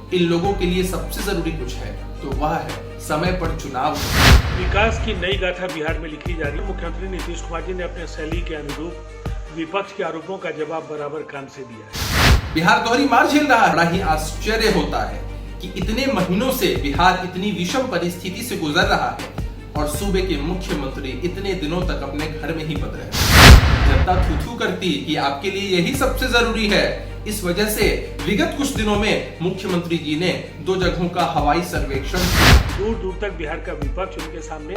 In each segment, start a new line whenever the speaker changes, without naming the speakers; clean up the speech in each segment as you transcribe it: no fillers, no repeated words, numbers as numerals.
इन लोगों के लिए सबसे जरूरी कुछ है तो वह है समय पर चुनाव।
विकास की नई गाथा बिहार में लिखी जा रही है। मुख्यमंत्री नीतीश कुमार जी ने अपने शैली के अनुरूप विपक्ष के आरोपों का जवाब बराबर काम से दिया है।
बिहार दोहरी मार झेल रहा है। बड़ा ही आश्चर्य होता है कि इतने महीनों से बिहार इतनी विषम परिस्थिति से गुजर रहा है और सूबे के मुख्यमंत्री इतने दिनों तक अपने घर में ही बंद रहे। जनता थू करती कि आपके लिए यही सबसे जरूरी है। इस वजह से विगत कुछ दिनों में मुख्यमंत्री जी ने 2 जगहों का हवाई सर्वेक्षण किया।
दूर दूर तक बिहार का विपक्ष उनके सामने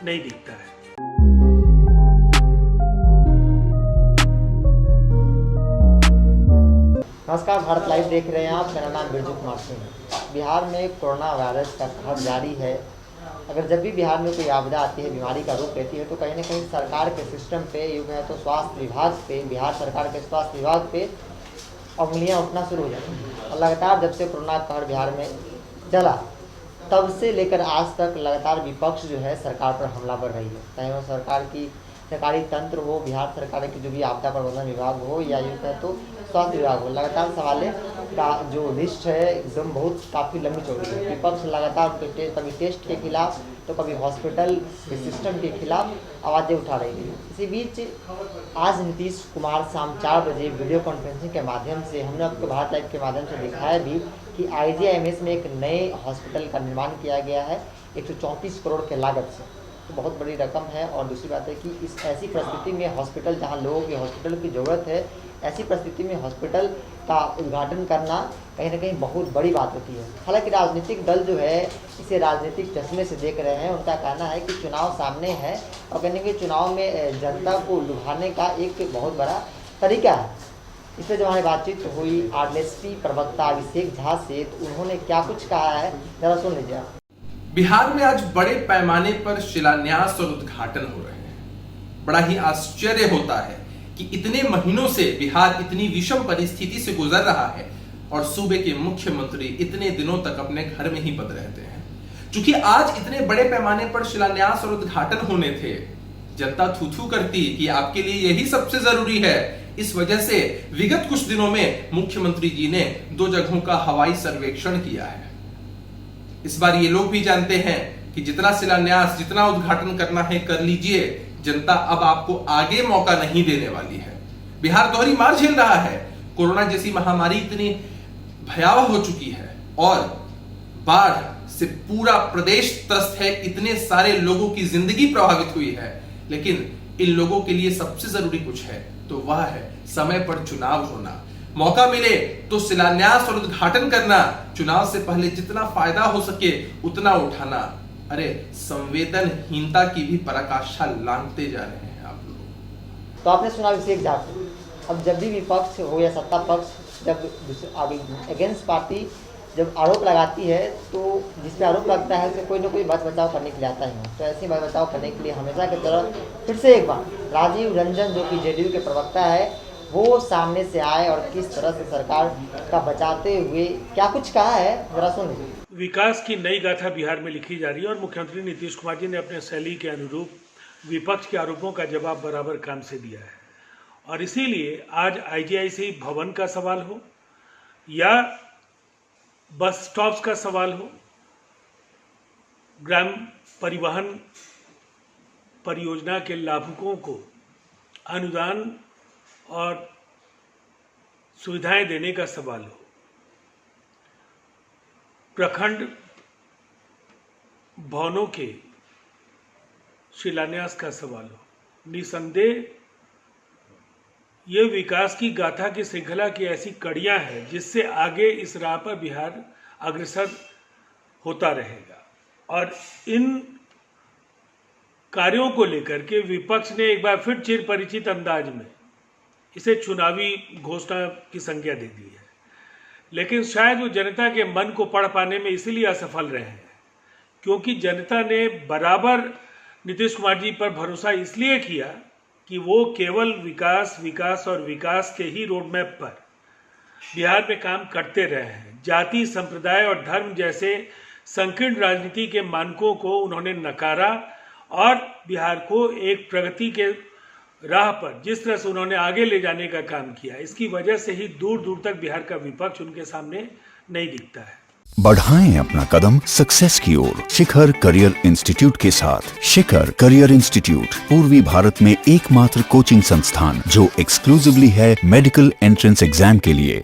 नहीं दिखता है।
नमस्कार, भारत लाइव देख रहे हैं आप। मेरा नाम बिरजू कुमार सिंह है। बिहार में कोरोना वायरस का कहर जारी है। अगर जब भी बिहार में कोई आपदा आती है, बीमारी का रूप लेती है, तो कहीं ना कहीं सरकार के सिस्टम पे, यूँ कहें तो स्वास्थ्य विभाग पे, बिहार सरकार के स्वास्थ्य विभाग पे उंगलियां उठना शुरू हो जाती हैं। और लगातार जब से कोरोना का कहर बिहार में चला, तब से लेकर आज तक लगातार विपक्ष जो है सरकार पर हमला कर रही है। चाहे वो सरकार की सरकारी तंत्र हो, बिहार सरकार की जो भी आपदा प्रबंधन विभाग हो, या यूँ कहें तो स्वास्थ्य विभाग हो, लगातार सवालों का जो लिस्ट है एकदम बहुत काफ़ी लंबी चौड़ी है। विपक्ष लगातार कभी टेस्ट के खिलाफ तो कभी हॉस्पिटल के सिस्टम के खिलाफ आवाज़ें उठा रही है। इसी बीच आज नीतीश कुमार शाम 4 बजे वीडियो कॉन्फ्रेंसिंग के माध्यम से, हमने आपको भारत लाइव के माध्यम से दिखाया भी कि IGIMS में एक नए हॉस्पिटल का निर्माण किया गया है 134 करोड़ के लागत से। तो बहुत बड़ी रकम है। और दूसरी बात है कि इस ऐसी परिस्थिति में हॉस्पिटल, जहां लोगों की हॉस्पिटल की ज़रूरत है, ऐसी परिस्थिति में हॉस्पिटल का उद्घाटन करना कहीं ना कहीं बहुत बड़ी बात होती है। हालांकि राजनीतिक दल जो है इसे राजनीतिक चश्मे से देख रहे हैं। उनका कहना है कि चुनाव सामने है और कहने के चुनाव में जनता को लुभाने का एक बहुत बड़ा तरीका है। इस पर जब हमारी बातचीत हुई RLSP प्रवक्ता अभिषेक झा से, तो उन्होंने क्या कुछ कहा है, जरा सुन लीजिए आप।
बिहार में आज बड़े पैमाने पर शिलान्यास और उद्घाटन हो रहे हैं। बड़ा ही आश्चर्य होता है कि इतने महीनों से बिहार इतनी विषम परिस्थिति से गुजर रहा है और सूबे के मुख्यमंत्री इतने दिनों तक अपने घर में ही बंद रहते हैं। क्योंकि आज इतने बड़े पैमाने पर शिलान्यास और उद्घाटन होने थे, जनता थू करती कि आपके लिए यही सबसे जरूरी है। इस वजह से विगत कुछ दिनों में मुख्यमंत्री जी ने 2 जगहों का हवाई सर्वेक्षण किया है। इस बार ये लोग भी जानते हैं कि जितना शिलान्यास, जितना उद्घाटन करना है कर लीजिए, जनता अब आपको आगे मौका नहीं देने वाली है। बिहार दोहरी मार झेल रहा है। कोरोना जैसी महामारी इतनी भयावह हो चुकी है और बाढ़ से पूरा प्रदेश त्रस्त है। इतने सारे लोगों की जिंदगी प्रभावित हुई है। लेकिन इन लोगों के लिए सबसे जरूरी कुछ है तो वह है समय पर चुनाव होना। मौका मिले तो शिलान्यास और उद्घाटन करना, चुनाव से पहले जितना फायदा हो सके उतना उठाना। अरे संवेदनहीनता की भी पराकाष्ठा लांघते जा रहे हैं आप लोग।
तो आपने सुना अभिषेक झा को। अब जब भी विपक्ष हो या सत्ता पक्ष, जब अगेंस्ट पार्टी जब आरोप लगाती है, तो जिस पे आरोप लगता है उसे कोई ना कोई बच बचाव करने के लिए आता ही है। तो ऐसे बच बचाव करने के लिए हमेशा की तरह फिर से एक बार राजीव रंजन, जो कि JDU के प्रवक्ता है, वो सामने से आए और किस तरह से सरकार का बचाते हुए क्या कुछ कहा है, जरा सुन लीजिए।
विकास की नई गाथा बिहार में लिखी जा रही है और मुख्यमंत्री नीतीश कुमार जी ने अपने शैली के अनुरूप विपक्ष के आरोपों का जवाब बराबर काम से दिया है। और इसीलिए आज IGIC भवन का सवाल हो या बस स्टॉप्स का सवाल हो, ग्राम परिवहन परियोजना के लाभुकों को अनुदान और सुविधाएं देने का सवाल हो, प्रखंड भवनों के शिलान्यास का सवाल हो, निसंदेह ये विकास की गाथा की श्रृंखला की ऐसी कड़ियां हैं जिससे आगे इस राह पर बिहार अग्रसर होता रहेगा। और इन कार्यों को लेकर के विपक्ष ने एक बार फिर चिर परिचित अंदाज में इसे चुनावी घोषणा की संज्ञा दे दी है। लेकिन शायद वो जनता के मन को पढ़ पाने में इसीलिए असफल रहे हैं क्योंकि जनता ने बराबर नीतीश कुमार जी पर भरोसा इसलिए किया कि वो केवल विकास, विकास और विकास के ही रोड मैप पर बिहार में काम करते रहे हैं। जाति, संप्रदाय और धर्म जैसे संकीर्ण राजनीति के मानकों को उन्होंने नकारा और बिहार को एक प्रगति के राह पर जिस तरह से उन्होंने आगे ले जाने का काम किया, इसकी वजह से ही दूर दूर तक बिहार का विपक्ष उनके सामने नहीं दिखता है।
बढ़ाएं अपना कदम सक्सेस की ओर शिखर करियर इंस्टीट्यूट के साथ। शिखर करियर इंस्टीट्यूट पूर्वी भारत में एकमात्र कोचिंग संस्थान जो एक्सक्लूसिवली है मेडिकल एंट्रेंस एग्जाम के लिए।